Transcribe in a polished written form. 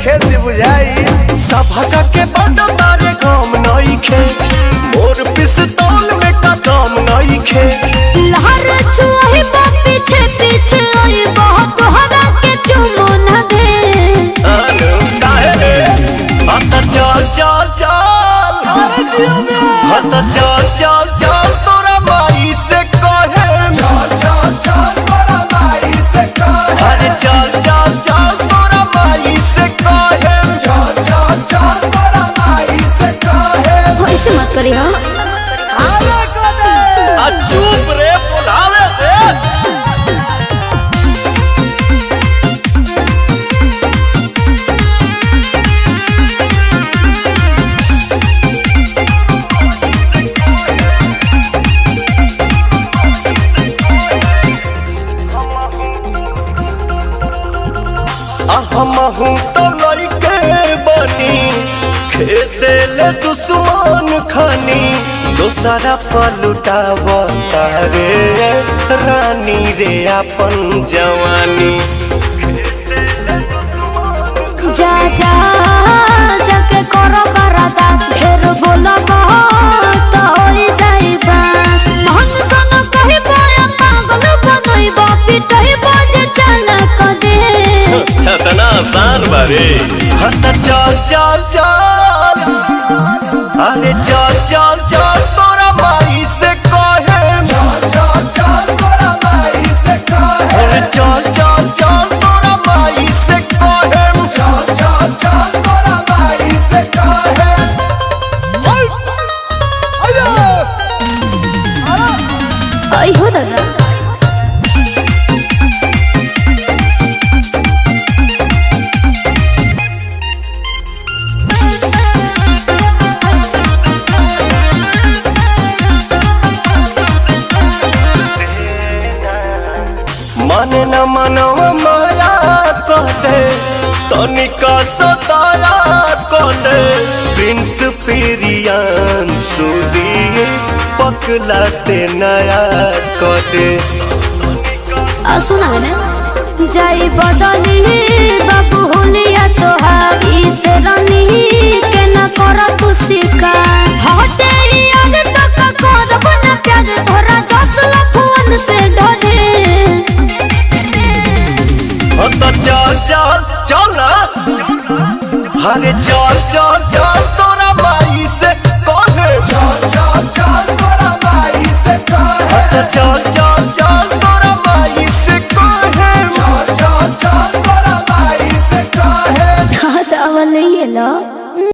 खेती बुझाई सभा के बड़ तारे काम नहीं खे मोर पिस्तौल में कदम नहीं खे लहर चुही पीछे पीछे आई बहुत हरा के चुमो न दे अनु काहे रे हत चल चल चल अरे जियो में हत चल चल चल तोरा माई से कहे चल चल चल तोरा माई से कहे अरे चल चल चल तोरा माई से कहे चल चल चल तोरा माई से कहे ऐसे मत करी हो आले कोने आ चुप रे बुलावे रे हमहू तो लइके बनी खेते ले दुश्मन खानी दोसरा पलुटावता रे रानी रे अपन जवानी जा जा जाके करो बरदास फिर बोलब तो होई जाई बस मन सन कहि बोया पागल बनइब पिटइब जे चल क दे इतना आसान बारे हत चल चल चल अरे चल चल चल तोरा माई से कहे चल चल चल तोरा माई से कहे अरे चल चल चल तोरा माई से कहे चल चल चल तोरा माई से कहे आई हो दादा माने न मनवा माया कहते तनिका सताया कहते प्रिंस पेरियान सुदी पकलाते नया कहते सुना है ना जाई बदली बाबू होलिया तोहारी से रनी के न कर तू शिकार हटे याद तक करब न प्यार तोरा जसला फोन से डरे तो चल चल चल ना अरे चल चल चल तोरा माई से कहे चल चल चल तोरा माई से कहे चल चल